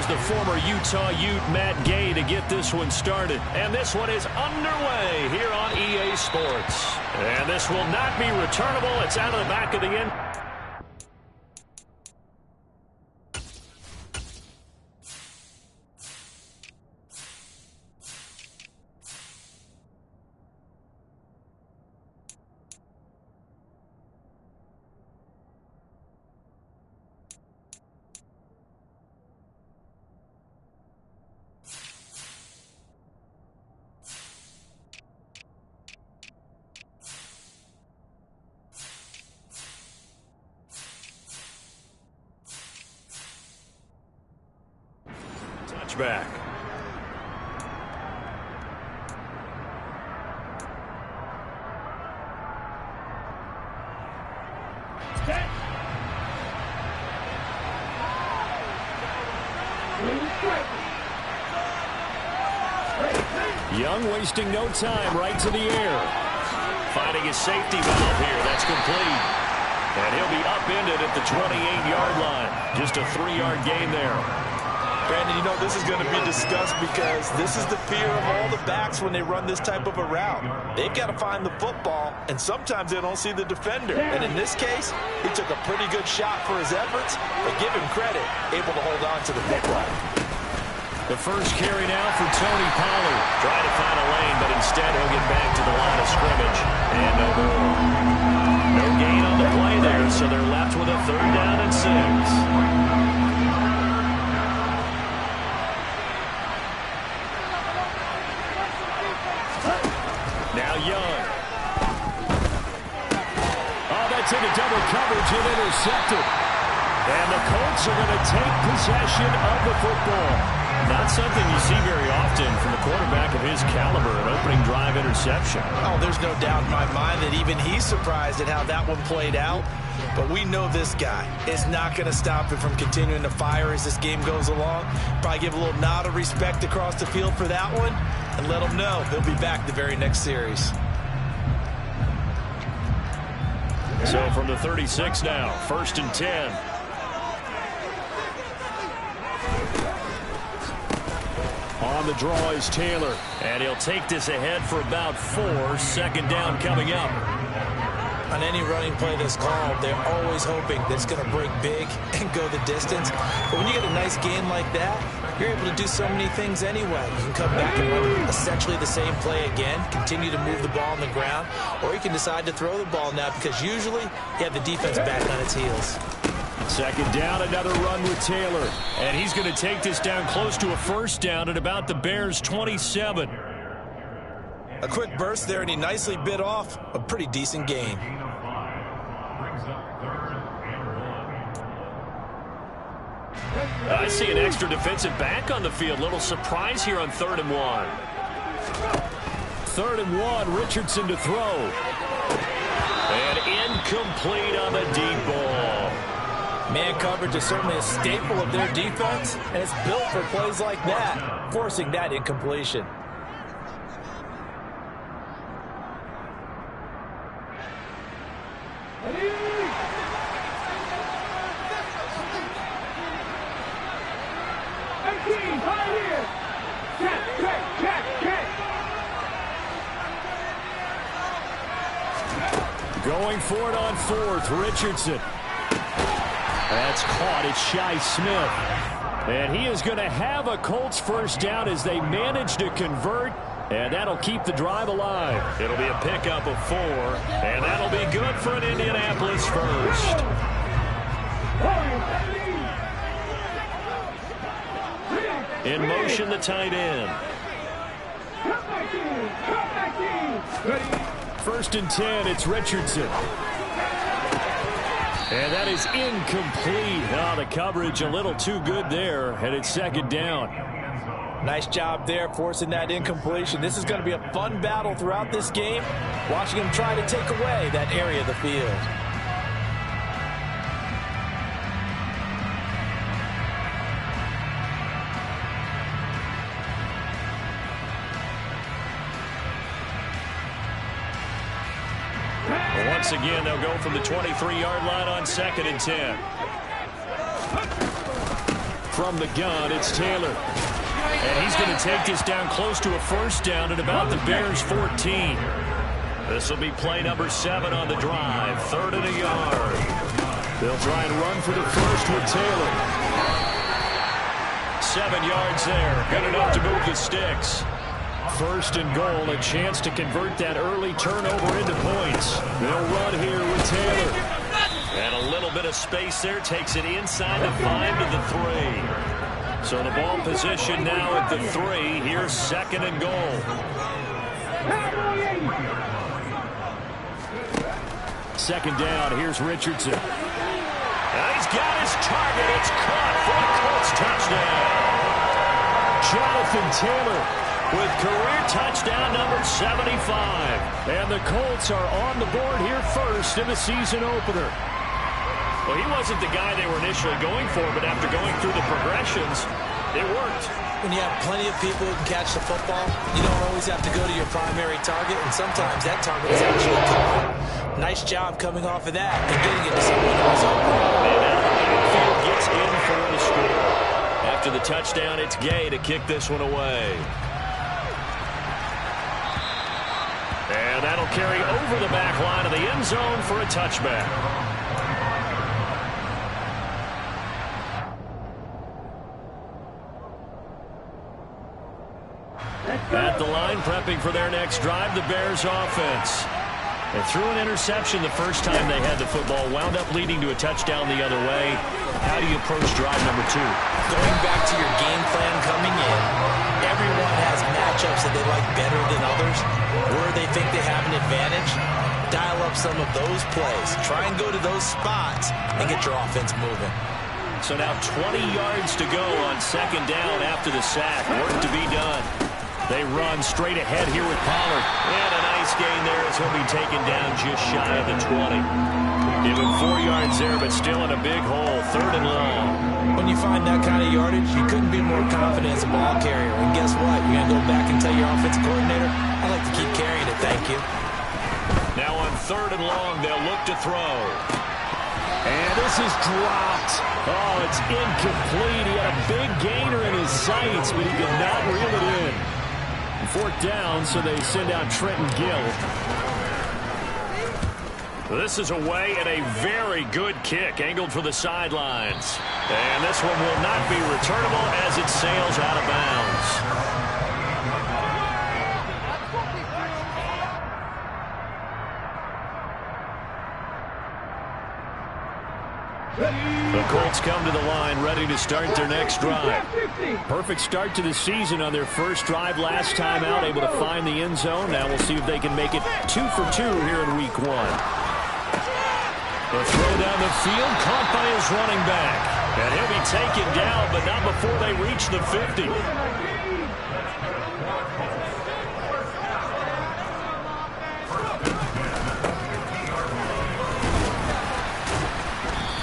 the former Utah Ute Matt Gay to get this one started. And this one is underway here on EA Sports. And this will not be returnable. It's out of the back of the end. Back. Young wasting no time, right to the air. Finding his safety valve here. That's complete. And he'll be upended at the 28-yard line. Just a 3-yard gain there. Brandon, you know, this is going to be discussed because this is the fear of all the backs when they run this type of a route. They've got to find the football, and sometimes they don't see the defender. And in this case, he took a pretty good shot for his efforts, but give him credit, able to hold on to the football. The first carry now for Tony Pollard. Trying to find a lane, but instead he'll get back to the line of scrimmage. And no more. No gain on the play there, so they're left with a 3rd down and 6. Now Young. Oh, that's into double coverage and intercepted. And the Colts are going to take possession of the football. Not something you see very often from a quarterback of his caliber, an opening drive interception. Oh, there's no doubt in my mind that even he's surprised at how that one played out. But we know this guy is not going to stop him from continuing to fire as this game goes along. Probably give a little nod of respect across the field for that one and let him know he'll be back the very next series. So from the 36 now, 1st and 10. On the draw is Taylor, and he'll take this ahead for about 4. 2nd down coming up. On any running play that's called, they're always hoping that it's going to break big and go the distance. But when you get a nice gain like that, you're able to do so many things anyway. You can come back and run essentially the same play again, continue to move the ball on the ground, or you can decide to throw the ball now because usually you have the defense back on its heels. 2nd down, another run with Taylor. And he's going to take this down close to a 1st down at about the Bears' 27. A quick burst there, and he nicely bit off a pretty decent gain. I see an extra defensive back on the field. Little surprise here on 3rd and 1. 3rd and 1, Richardson to throw. And incomplete on the deep ball. Man coverage is certainly a staple of their defense, and it's built for plays like that, forcing that incompletion. Going for it on 4th, Richardson. That's caught. It's Shi Smith. And he is going to have a Colts 1st down as they manage to convert. And that'll keep the drive alive. It'll be a pickup of 4. And that'll be good for an Indianapolis 1st. In motion, the tight end. 1st and 10, it's Richardson. And that is incomplete. Oh, the coverage a little too good there, and it's 2nd down. Nice job there, forcing that incompletion. This is going to be a fun battle throughout this game, watching him try to take away that area of the field. Once again, they'll go from the 23-yard line on 2nd and 10. from the gun. It's Taylor. And he's going to take this down close to a first down at about the Bears' 14. This will be play number 7 on the drive. 3rd and a yard. They'll try and run for the first with Taylor. 7 yards there. Good enough to move the sticks. 1st and goal, a chance to convert that early turnover into points. They'll run here with Taylor. And a little bit of space there. Takes it inside the 5 to the 3. So the ball position now at the 3. Here's 2nd and goal. Second down. Here's Richardson. And he's got his target. It's caught for a Colts touchdown. Jonathan Taylor with career touchdown number 75. And the Colts are on the board here first in the season opener. Well, he wasn't the guy they were initially going for, but after going through the progressions, it worked. When you have plenty of people who can catch the football, you don't always have to go to your primary target, and sometimes that target is actually caught. Nice job coming off of that and getting it to someone who's open. And out of the backfield gets in for the score. After the touchdown, it's Gay to kick this one away. And that'll carry over the back line of the end zone for a touchback. At the line, prepping for their next drive, the Bears offense. They threw an interception the first time they had the football, wound up leading to a touchdown the other way. How do you approach drive number 2? Going back to your game plan coming in, everyone has matchups that they like better than others. Where they think they have an advantage, dial up some of those plays. Try and go to those spots and get your offense moving. So now 20 yards to go on 2nd down after the sack. Work to be done. They run straight ahead here with Pollard. And a nice gain there as he'll be taken down just shy of the 20. Give him 4 yards there, but still in a big hole. 3rd and long. When you find that kind of yardage, you couldn't be more confident as a ball carrier. And guess what? You're going to go back and tell your offensive coordinator, I'd like to keep carrying it, thank you. Now on 3rd and long, they'll look to throw. And this is dropped. Oh, it's incomplete. He had a big gainer in his sights, but he could not reel it in. 4th down, so they send out Trenton Gill. This is away and a very good kick, angled for the sidelines. And this one will not be returnable as it sails out of bounds. The Colts come to the line ready to start their next drive. Perfect start to the season on their first drive last time out, able to find the end zone. Now we'll see if they can make it 2 for 2 here in week 1. The throw down the field, caught by his running back. And he'll be taken down, but not before they reach the 50.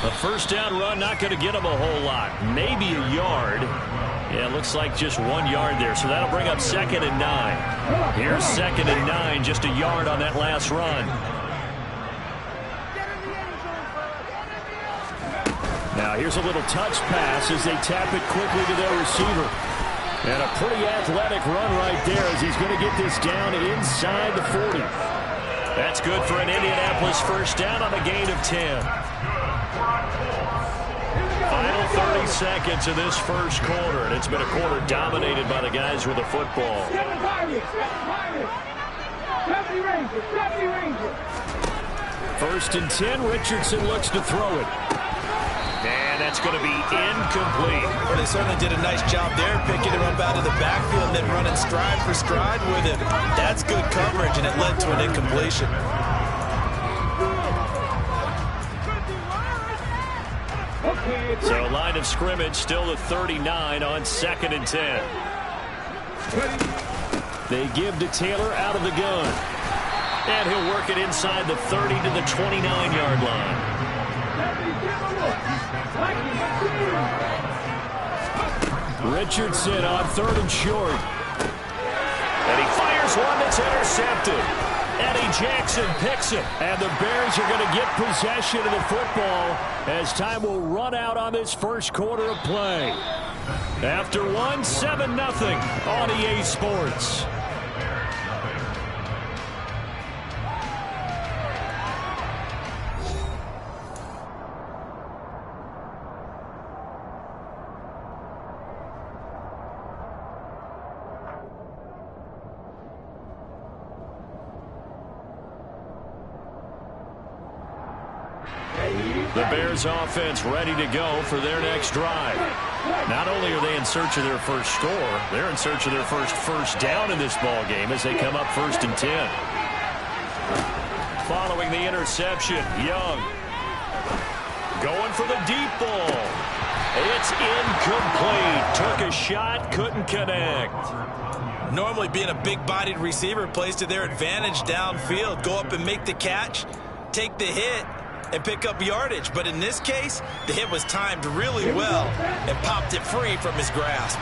A 1st down run, not going to get him a whole lot. Maybe a yard. Yeah, it looks like just 1 yard there, so that'll bring up 2nd and 9. Here's 2nd and 9, just a yard on that last run. Now here's a little touch pass as they tap it quickly to their receiver. And a pretty athletic run right there as he's going to get this down inside the 40. That's good for an Indianapolis 1st down on a gain of 10. Final 30 seconds of this first quarter, and it's been a quarter dominated by the guys with the football. 1st and 10, Richardson looks to throw it. And that's going to be incomplete. Well, they certainly did a nice job there, picking him up out of the backfield and then running stride for stride with him. That's good coverage, and it led to an incompletion. So line of scrimmage still at 39 on 2nd and 10. They give to Taylor out of the gun. And he'll work it inside the 30 to the 29-yard line. Richardson on 3rd and short. And he fires one that's intercepted. Eddie Jackson picks it. And the Bears are going to get possession of the football as time will run out on this first quarter of play. After one, 7-0 on EA Sports. The Bears offense ready to go for their next drive. Not only are they in search of their first score, they're in search of their first down in this ball game as they come up 1st and 10. Following the interception, Young going for the deep ball. It's incomplete. Took a shot, couldn't connect. Normally being a big-bodied receiver plays to their advantage downfield. Go up and make the catch, take the hit, and pick up yardage. But in this case, the hit was timed really well and popped it free from his grasp.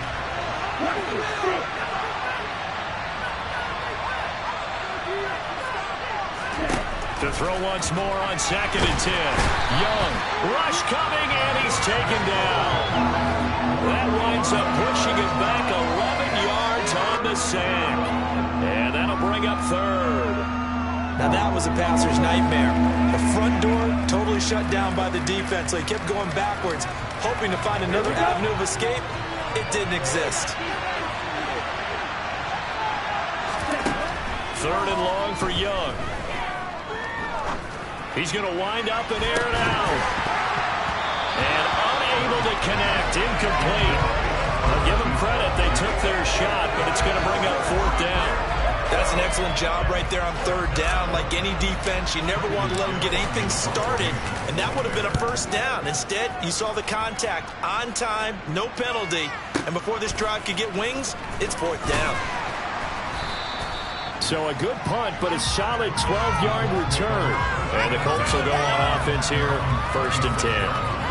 To throw once more on 2nd and 10. Young, rush coming, and he's taken down. That winds up pushing him back 11 yards on the sack. And that'll bring up 3rd. Now that was a passer's nightmare. The front door totally shut down by the defense, so he kept going backwards, hoping to find another avenue of escape. It didn't exist. 3rd and long for Young. He's going to wind up and air it out. And unable to connect, incomplete. I'll give them credit, they took their shot, but it's going to bring up 4th down. That's an excellent job right there on 3rd down. Like any defense, you never want to let them get anything started, and that would have been a 1st down. Instead, you saw the contact on time, no penalty, and before this drive could get wings, it's 4th down. So a good punt, but a solid 12-yard return. And the Colts will go on offense here, 1st and 10.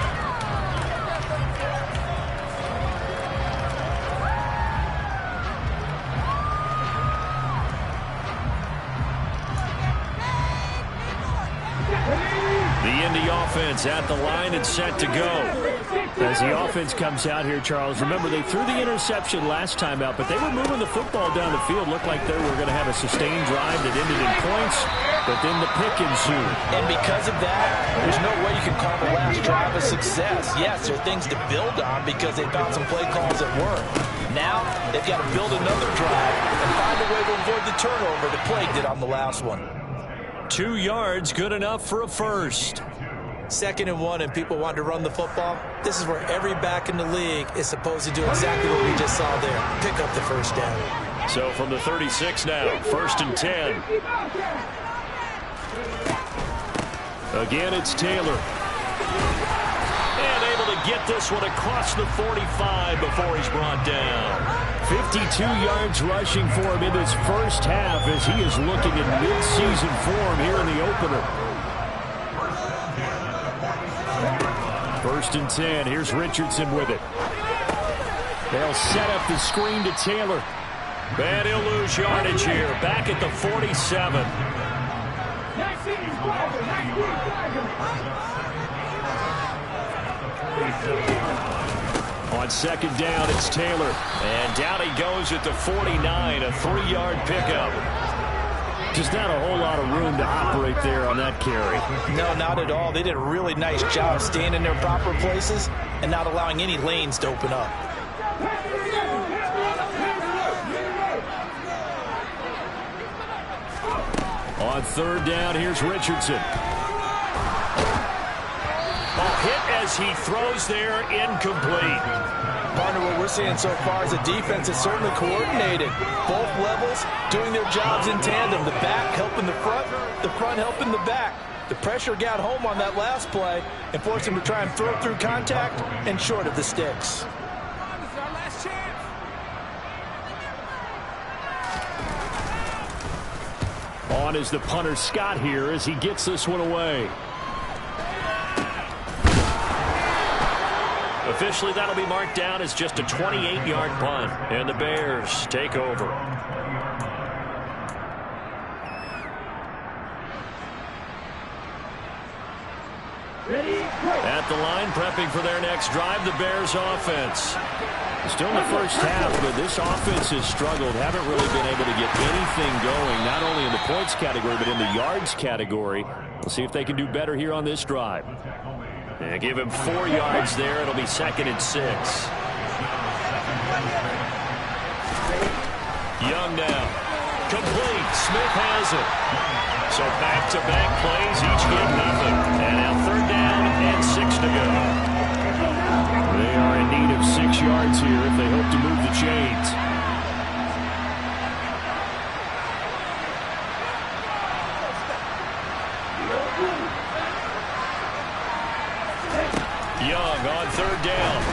Indy offense at the line and set to go. As the offense comes out here, Charles, remember they threw the interception last time out, but they were moving the football down the field. Looked like they were going to have a sustained drive that ended in points, but then the pick ensued. And because of that, there's no way you can call the last drive a success. Yes, there are things to build on because they found some play calls that work. Now they've got to build another drive and find a way to avoid the turnover that plagued it on the last one. 2 yards, good enough for a first. 2nd and 1, and people want to run the football. This is where every back in the league is supposed to do exactly what we just saw there. Pick up the 1st down. So from the 36 now, 1st and 10. Again, it's Taylor. And able to get this one across the 45 before he's brought down. 52 yards rushing for him in this first half as he is looking in mid-season form here in the opener. 1st and 10. Here's Richardson with it. They'll set up the screen to Taylor. And he'll lose yardage here. Back at the 47. On 2nd down, it's Taylor. And down he goes at the 49. A 3-yard pickup. Just not a whole lot of room to operate there on that carry. No, not at all. They did a really nice job staying in their proper places and not allowing any lanes to open up. On 3rd down, here's Richardson. A hit as he throws there, incomplete. Partner, what we're seeing so far is a defense that's certainly coordinated. Both levels doing their jobs in tandem. The back helping the front helping the back. The pressure got home on that last play and forced him to try and throw through contact and short of the sticks. On is the punter Scott here as he gets this one away. Officially, that'll be marked down as just a 28-yard punt, and the Bears take over. At the line, prepping for their next drive, the Bears offense. Still in the first half, but this offense has struggled. Haven't really been able to get anything going, not only in the points category, but in the yards category. We'll see if they can do better here on this drive. And give him 4 yards there. It'll be 2nd and 6. Young now. Complete. Smith has it. So back-to-back plays, each get nothing. And now 3rd down and 6 to go. They are in need of 6 yards here if they hope to move the chains. Young on 3rd down.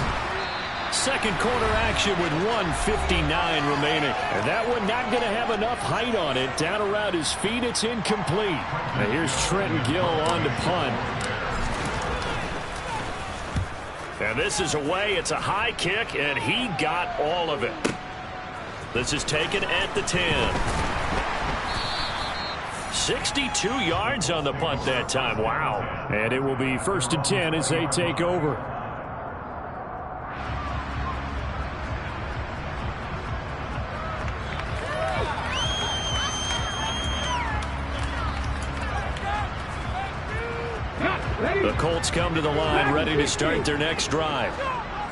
Second quarter action with 1:59 remaining. And that one not going to have enough height on it. Down around his feet, it's incomplete. Now here's Trenton Gill on to punt. And this is away. It's a high kick, and he got all of it. This is taken at the 10. 62 yards on the punt that time. Wow. And it will be 1st and 10 as they take over. The Colts come to the line, ready to start their next drive.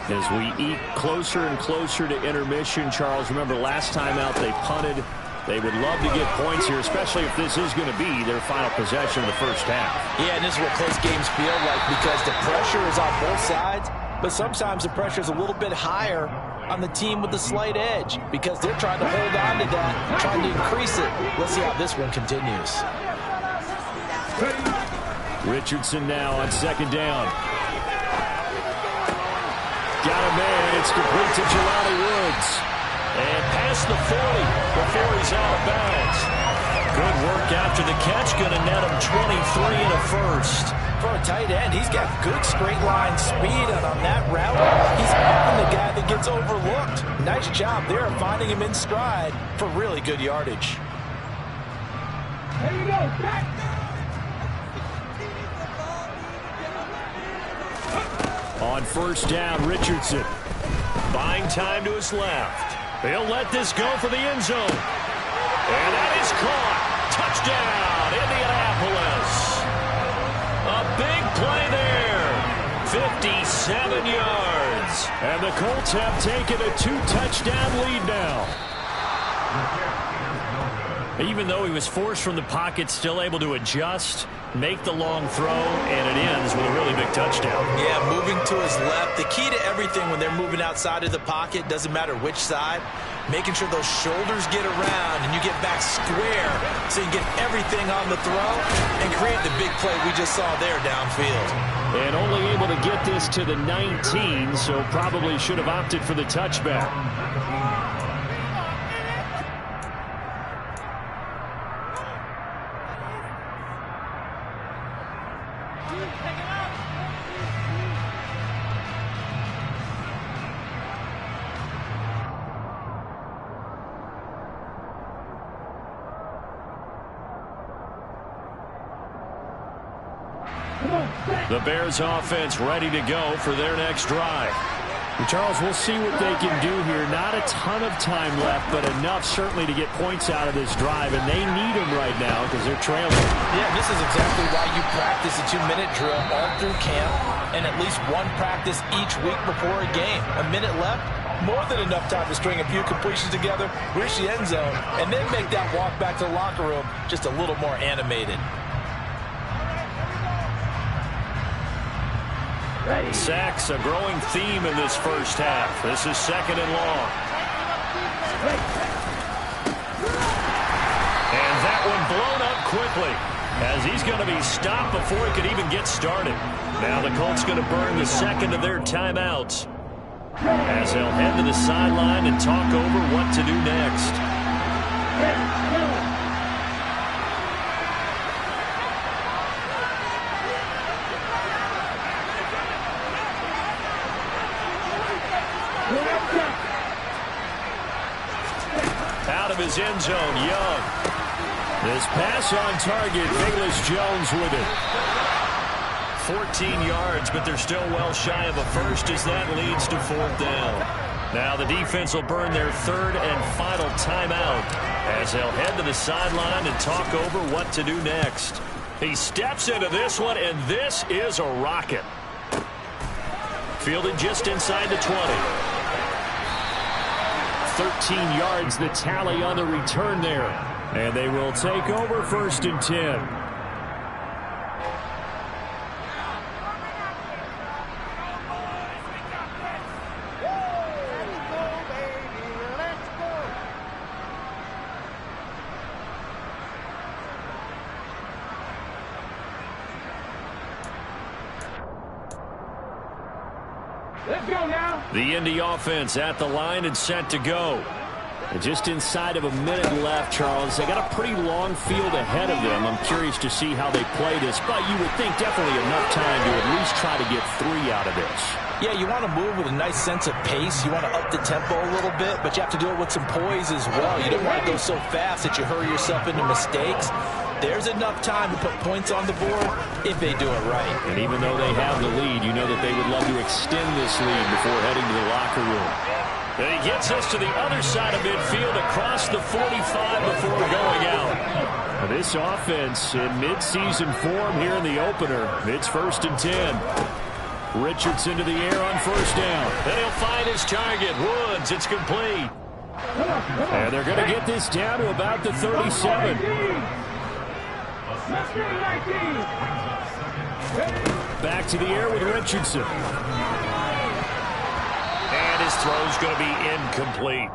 As we eat closer and closer to intermission, Charles, remember last time out they punted. They would love to get points here, especially if this is going to be their final possession of the first half. Yeah, and this is what close games feel like because the pressure is on both sides, but sometimes the pressure is a little bit higher on the team with the slight edge because they're trying to hold on to that, trying to increase it. Let's see how this one continues. Richardson now on 2nd down. Got him there. It's complete to Jelani Woods. And past the 40 before he's out of bounds. Good work after the catch. Going to net him 23 and a first. For a tight end, he's got good straight line speed, and on that route, he's often the guy that gets overlooked. Nice job there of finding him in stride for really good yardage. There you go, back. On 1st down, Richardson buying time to his left. He'll let this go for the end zone. And that is caught. Touchdown, Indianapolis. A big play there. 57 yards. And the Colts have taken a 2-touchdown lead now. Even though he was forced from the pocket, still able to adjust, make the long throw, and it ends with a really big touchdown. Yeah, moving to his left. The key to everything when they're moving outside of the pocket, doesn't matter which side, making sure those shoulders get around and you get back square so you get everything on the throw and create the big play we just saw there downfield. And only able to get this to the 19, so probably should have opted for the touchback. The Bears offense ready to go for their next drive. And Charles, we'll see what they can do here. Not a ton of time left, but enough certainly to get points out of this drive, and they need them right now because they're trailing. Yeah, this is exactly why you practice a 2-minute drill all through camp and at least one practice each week before a game. A minute left, more than enough time to string a few completions together, reach the end zone, and then make that walk back to the locker room just a little more animated. Sacks, a growing theme in this first half. This is 2nd and long. And that one blown up quickly as he's going to be stopped before he could even get started. Now the Colts going to burn the second of their timeouts as they'll head to the sideline and talk over what to do next. Out of his end zone, Young. This pass on target, Bayless Jones with it. 14 yards, but they're still well shy of a first as that leads to 4th down. Now the defense will burn their 3rd and final timeout as they'll head to the sideline and talk over what to do next. He steps into this one, and this is a rocket. Fielded just inside the 20. 13 yards the tally on the return there. And they will take over 1st and 10. Let's go now. The Indy offense at the line and set to go. And just inside of a minute left, Charles. They got a pretty long field ahead of them. I'm curious to see how they play this, but you would think definitely enough time to at least try to get 3 out of this. Yeah, you want to move with a nice sense of pace. You want to up the tempo a little bit, but you have to do it with some poise as well. You don't want to go so fast that you hurry yourself into mistakes. There's enough time to put points on the board if they do it right. And even though they have the lead, you know that they would love to extend this lead before heading to the locker room. And he gets us to the other side of midfield across the 45 before going out. Now this offense in midseason form here in the opener. It's 1st and 10. Richardson to the air on 1st down. Then he'll find his target. Woods, it's complete. And they're going to get this down to about the 37. Back to the air with Richardson. And his throw's going to be incomplete.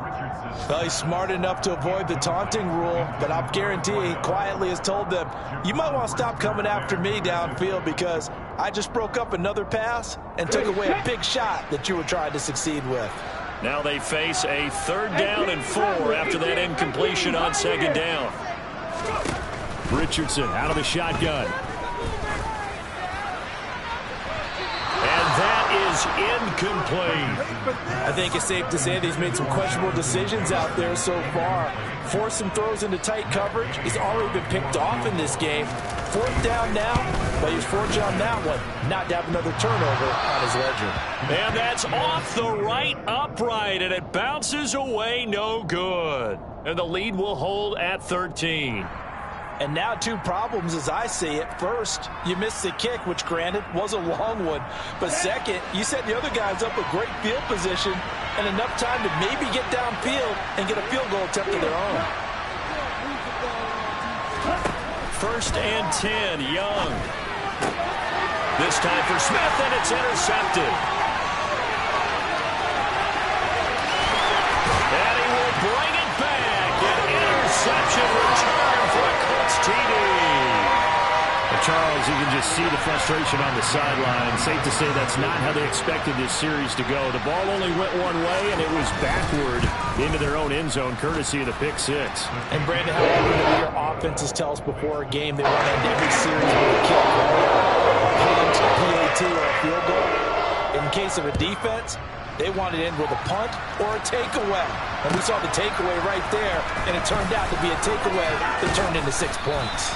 Well, he's smart enough to avoid the taunting rule, but I'll guarantee he quietly has told them, you might want to stop coming after me downfield because I just broke up another pass and took away a big shot that you were trying to succeed with. Now they face a 3rd down and 4 after that incompletion on 2nd down. Richardson out of the shotgun. And that is incomplete. I think it's safe to say that he's made some questionable decisions out there so far. Forced some throws into tight coverage. He's already been picked off in this game. 4th down now, but he was fortunate on that one not to have another turnover on his ledger. And that's off the right upright, and it bounces away no good. And the lead will hold at 13. And now 2 problems as I see it. First, you missed the kick, which granted was a long one. But second, you set the other guys up with great field position and enough time to maybe get downfield and get a field goal attempt of their own. 1st and 10, Young. This time for Smith, and it's intercepted. And he will bring it back. An interception return for a Colts TD. Charles, you can just see the frustration on the sideline. Safe to say that's not how they expected this series to go. The ball only went one way, and it was backward into their own end zone, courtesy of the pick 6. And, Brandon, how often do your offenses tell us before a game they want to end every series with a kick, punt, PAT, or a field goal? In case of a defense, they want to end with a punt or a takeaway. And we saw the takeaway right there, and it turned out to be a takeaway that turned into 6 points.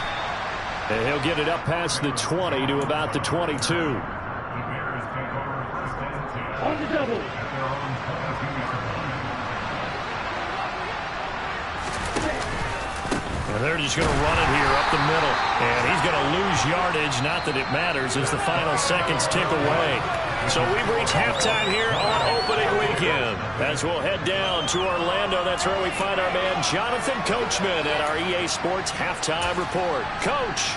And he'll get it up past the 20 to about the 22. On the double. And they're just going to run it here up the middle. And he's going to lose yardage. Not that it matters as the final seconds tick away. So we've reached halftime here on opening weekend. As we'll head down to Orlando, that's where we find our man Jonathan Coachman at our EA Sports Halftime Report. Coach.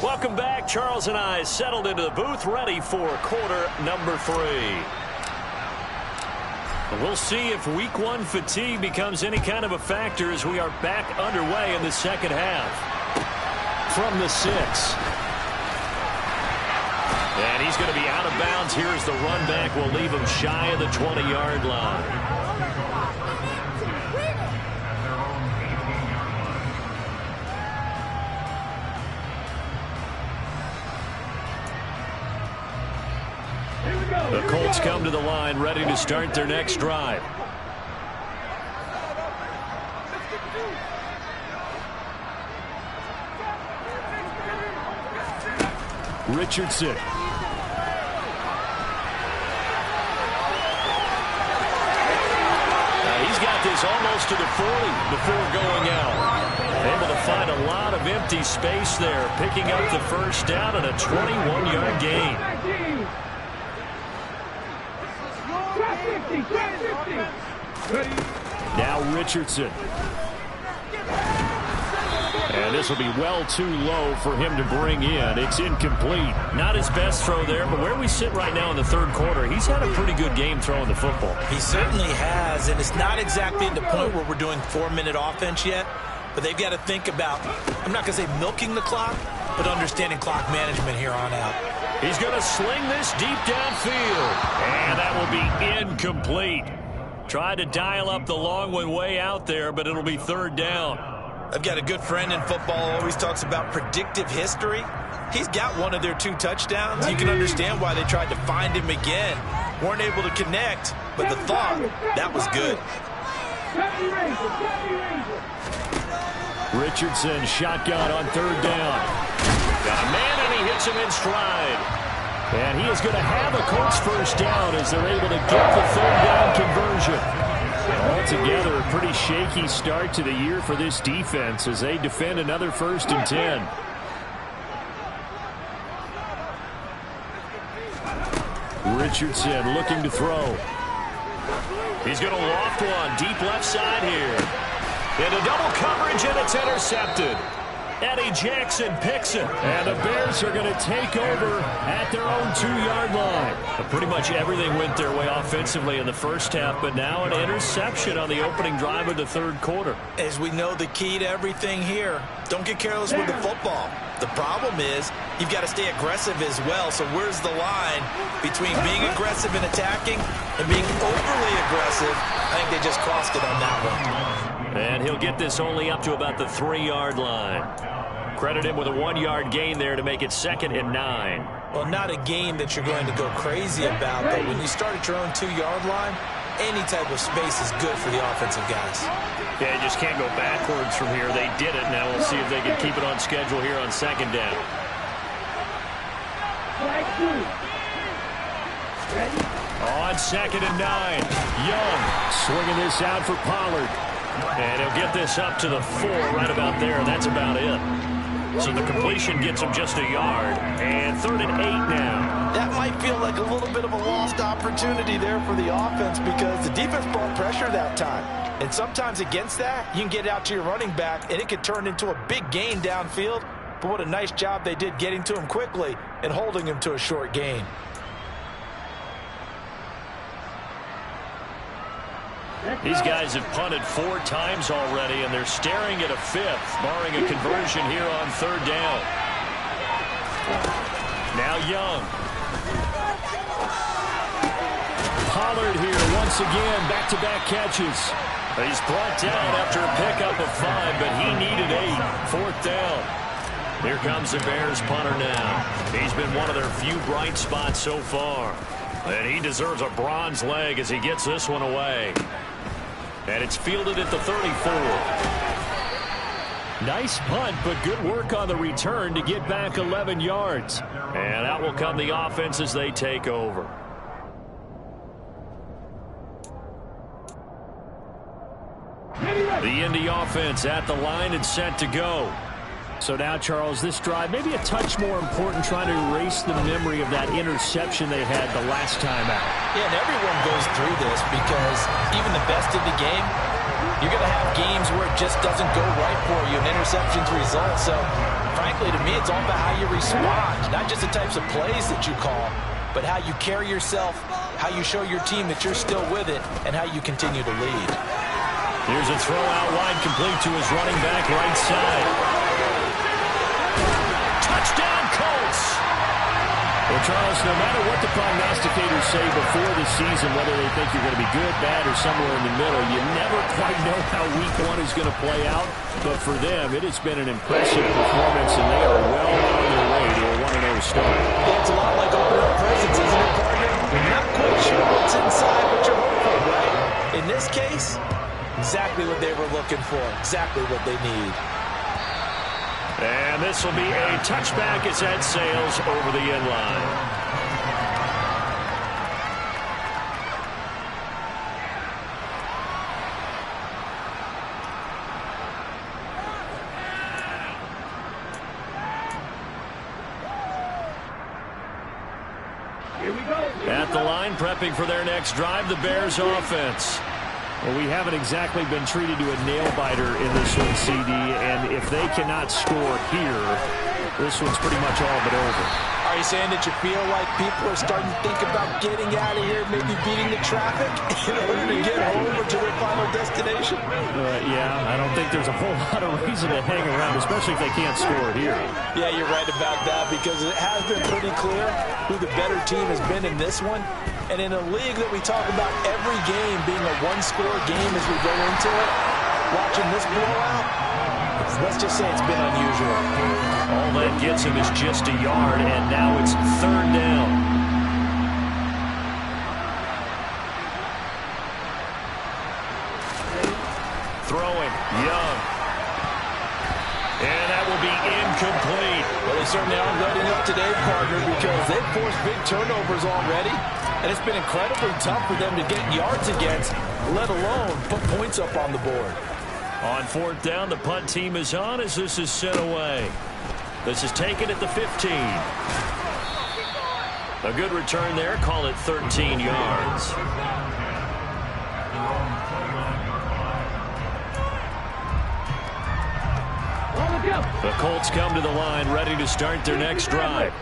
Welcome back. Charles and I settled into the booth, ready for quarter number 3. We'll see if week 1 fatigue becomes any kind of a factor as we are back underway in the second half. From the 6. And he's going to be out of bounds here as the run back will leave him shy of the 20-yard line. The Colts come to the line, ready to start their next drive. Richardson. He's got this almost to the 40 before going out. Able to find a lot of empty space there, picking up the first down and a 21-yard gain. Now Richardson. And this will be well too low for him to bring in. It's incomplete. Not his best throw there, but where we sit right now in the third quarter, he's had a pretty good game throwing the football. He certainly has, and it's not exactly at the point where we're doing 4-minute offense yet, but they've got to think about, I'm not going to say milking the clock, but understanding clock management here on out. He's going to sling this deep downfield, and that will be incomplete. Tried to dial up the long one way out there, but it'll be third down. I've got a good friend in football who always talks about predictive history. He's got one of their 2 touchdowns. You can understand why they tried to find him again. Weren't able to connect, but the thought, that was good. Richardson shotgun on third down. Got a man and he hits him in stride. And he is going to have a Colts first down as they're able to get the third down conversion. Altogether, a pretty shaky start to the year for this defense as they defend another 1st and 10. Richardson looking to throw. He's going to loft one deep left side here. Into double coverage, and it's intercepted. Eddie Jackson picks it, and the Bears are going to take over at their own 2-yard line. But pretty much everything went their way offensively in the first half, but now an interception on the opening drive of the third quarter. As we know, the key to everything here, don't get careless with the football. The problem is you've got to stay aggressive as well. So where's the line between being aggressive and attacking and being overly aggressive? I think they just crossed it on that one. And he'll get this only up to about the 3-yard line. Credit him with a 1-yard gain there to make it 2nd and 9. Well, not a game that you're going to go crazy about, but when you start at your own 2-yard line, any type of space is good for the offensive guys. Yeah, you just can't go backwards from here. They did it. Now we'll see if they can keep it on schedule here on 2nd down. On 2nd and 9, Young swinging this out for Pollard. And he'll get this up to the 4 right about there, and that's about it. So the completion gets him just a yard. And 3rd and 8 now. That might feel like a little bit of a lost opportunity there for the offense because the defense brought pressure that time. And sometimes against that, you can get out to your running back, and it could turn into a big gain downfield. But what a nice job they did getting to him quickly and holding him to a short gain. These guys have punted 4 times already, and they're staring at a 5th, barring a conversion here on 3rd down. Now Young. Pollard here once again, back-to-back catches. He's brought down after a pickup of 5, but he needed 8. 4th down. Here comes the Bears punter now. He's been one of their few bright spots so far. And he deserves a bronze leg as he gets this one away. And it's fielded at the 34. Nice punt, but good work on the return to get back 11 yards. And out will come the offense as they take over. The Indy offense at the line and set to go. So now, Charles, this drive maybe a touch more important, trying to erase the memory of that interception they had the last time out. Yeah, and everyone goes through this because even the best of the game, you're going to have games where it just doesn't go right for you, and interceptions result. So, frankly, to me, it's all about how you respond, not just the types of plays that you call, but how you carry yourself, how you show your team that you're still with it, and how you continue to lead. Here's a throw out wide, complete to his running back right side. Touchdown, Colts! Well, Charles, no matter what the prognosticators say before the season, whether they think you're going to be good, bad, or somewhere in the middle, you never quite know how week 1 is going to play out. But for them, it has been an impressive performance, and they are well on their way to a 1-0 start. Yeah, it's a lot like opening up presents, isn't it, partner? You're not quite sure what's inside, but you're hopeful, right? In this case, exactly what they were looking for, exactly what they need. And this will be a touchback as that sails over the end line. At the line, prepping for their next drive, the Bears offense. Well, we haven't exactly been treated to a nail-biter in this one, CD, and if they cannot score here, this one's pretty much all but over. Are you saying that you feel like people are starting to think about getting out of here, maybe beating the traffic in order to get home or to their final destination? Yeah, I don't think there's a whole lot of reason to hang around, especially if they can't score here. Yeah, you're right about that, because it has been pretty clear who the better team has been in this one. And in a league that we talk about every game being a one-score game as we go into it, watching this blowout, let's just say it's been unusual. All that gets him is just a yard, and now it's third down. Throwing, Young. And that will be incomplete. Well, they certainly aren't letting up today, partner, because they've forced big turnovers already. And it's been incredibly tough for them to get yards against, let alone put points up on the board. On fourth down, the punt team is on as this is sent away. This is taken at the 15. A good return there. Call it 13 yards. The Colts come to the line ready to start their next drive.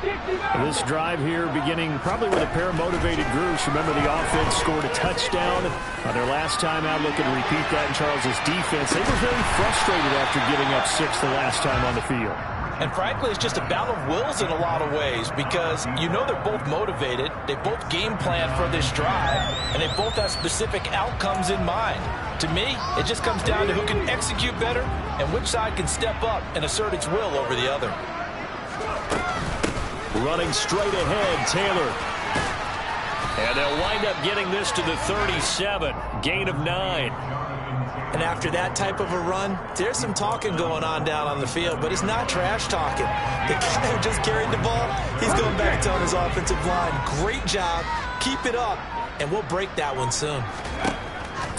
This drive here beginning probably with a pair of motivated groups. Remember, the offense scored a touchdown on their last time out. Looking to repeat that in Charles's defense. They were very frustrated after giving up 6 the last time on the field. And frankly, it's just a battle of wills in a lot of ways, because you know they're both motivated, they both game plan for this drive, and they both have specific outcomes in mind. To me, it just comes down to who can execute better and which side can step up and assert its will over the other. Running straight ahead, Taylor. And they'll wind up getting this to the 37, gain of 9. And after that type of a run, there's some talking going on down on the field, but it's not trash talking. The guy who just carried the ball, he's going back to his offensive line. Great job. Keep it up, and we'll break that one soon.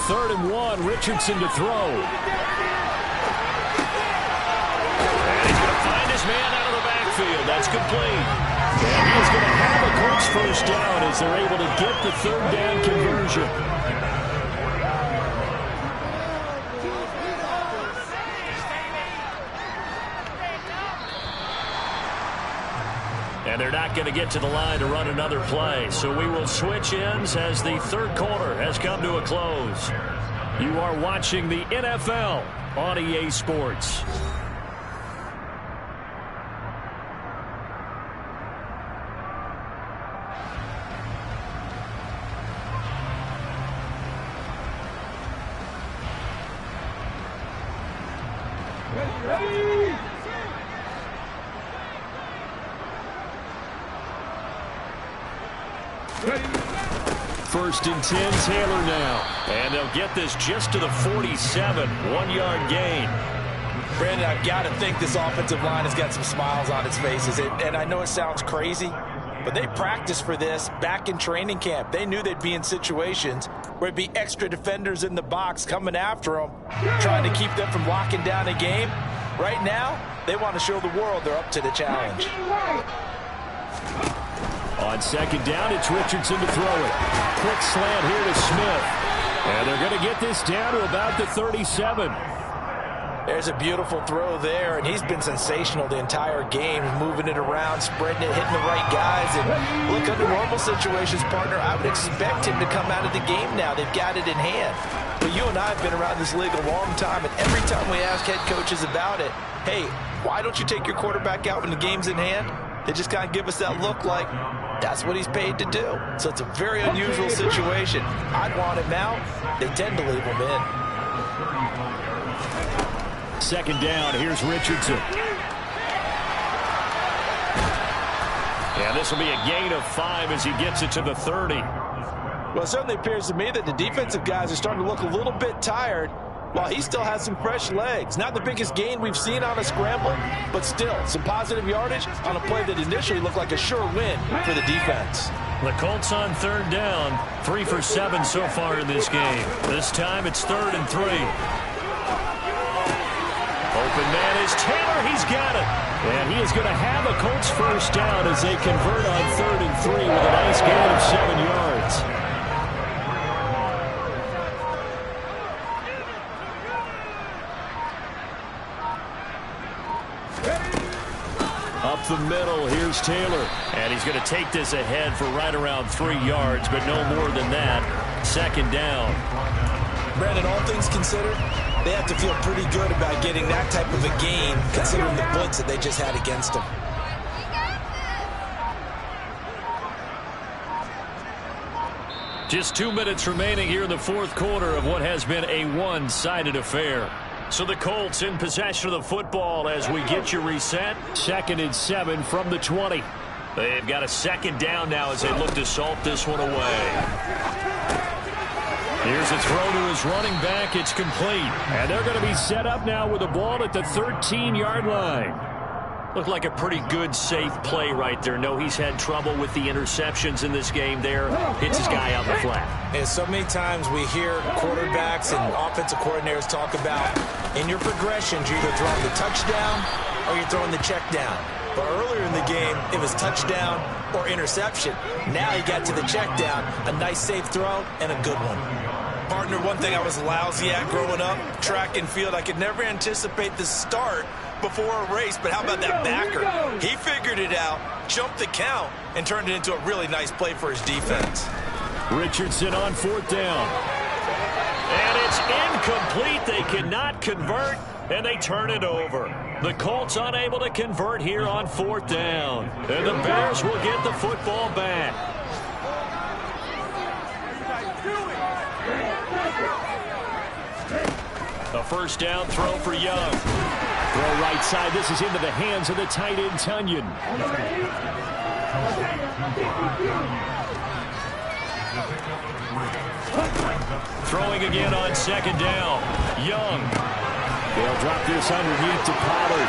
3rd and 1, Richardson to throw. And he's going to find his man out of the backfield. That's complete. And he's going to have a Colts first down as they're able to get the 3rd down conversion. And they're not going to get to the line to run another play. So we will switch ends as the 3rd quarter has come to a close. You are watching the NFL on EA Sports. Ready! First and 10, Taylor now. And they'll get this just to the 47, 1-yard gain. Brandon, I've got to think this offensive line has got some smiles on its faces. And I know it sounds crazy, but they practiced for this back in training camp. They knew they'd be in situations where it'd be extra defenders in the box coming after them, trying to keep them from locking down a game. Right now, they want to show the world they're up to the challenge. On 2nd down, it's Richardson to throw it. Quick slant here to Smith. And they're going to get this down to about the 37. There's a beautiful throw there, and he's been sensational the entire game, moving it around, spreading it, hitting the right guys. And look, under normal situations, partner, I would expect him to come out of the game now. They've got it in hand. But you and I have been around this league a long time, and every time we ask head coaches about it, hey, why don't you take your quarterback out when the game's in hand? They just kind of give us that look like that's what he's paid to do. So it's a very unusual situation. I'd want him out. They tend to leave him in. 2nd down, here's Richardson. And this will be a gain of 5 as he gets it to the 30. Well, it certainly appears to me that the defensive guys are starting to look a little bit tired. while he still has some fresh legs. Not the biggest gain we've seen on a scramble, but still some positive yardage on a play that initially looked like a sure win for the defense. The Colts on third down, 3 for 7 so far in this game. This time it's 3rd and 3. Open man is Taylor. He's got it. And he is going to have a Colts first down as they convert on 3rd and 3 with a nice gain of 7 yards. Up the middle, here's Taylor. And he's going to take this ahead for right around 3 yards, but no more than that. 2nd down. Brandon, all things considered, they have to feel pretty good about getting that type of a gain, considering the blitz that they just had against them. Just 2 minutes remaining here in the 4th quarter of what has been a one-sided affair. So the Colts in possession of the football as we get you reset. 2nd and 7 from the 20. They've got a 2nd down now as they look to salt this one away. Here's a throw to his running back. It's complete. And they're going to be set up now with the ball at the 13-yard line. Looked like a pretty good, safe play right there. No, he's had trouble with the interceptions in this game there. Hits his guy out the flat. And so many times we hear quarterbacks and offensive coordinators talk about in your progressions, you're either throwing the touchdown or you're throwing the check down. But earlier in the game, it was touchdown or interception. Now he got to the check down, a nice safe throw, and a good one. Partner, one thing I was lousy at growing up, track and field, I could never anticipate the start before a race, but how about that backer? He figured it out, jumped the count, and turned it into a really nice play for his defense. Richardson on 4th down. And it's incomplete. They cannot convert, and they turn it over. The Colts unable to convert here on 4th down. And the Bears will get the football back. A first down throw for Young. Throw right side. This is into the hands of the tight end, Tunyon. Throwing again on 2nd down. Young. They'll drop this underneath to Pollard.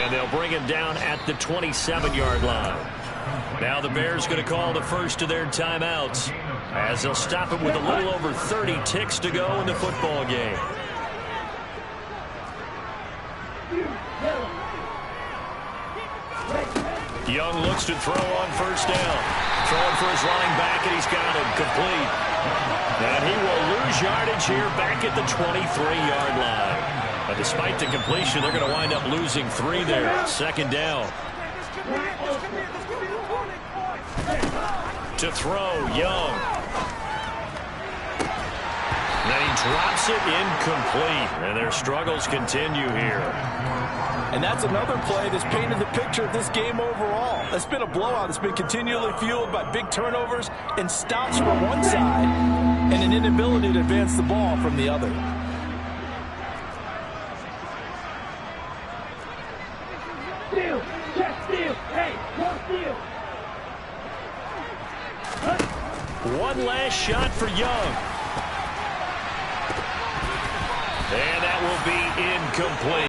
And they'll bring him down at the 27-yard line. Now the Bears going to call the first of their timeouts as they'll stop it with a little over 30 ticks to go in the football game. Young looks to throw on first down. Throwing for his running back, and he's got it complete. And he will lose yardage here back at the 23-yard line. But despite the completion, they're going to wind up losing 3 there. 2nd down. To throw, Young. Then he drops it incomplete. And their struggles continue here. And that's another play that's painted the picture of this game overall. It's been a blowout. It's been continually fueled by big turnovers and stops from one side and an inability to advance the ball from the other. Steal, check steal, hey, one steal. One last shot for Young. And that will be incomplete.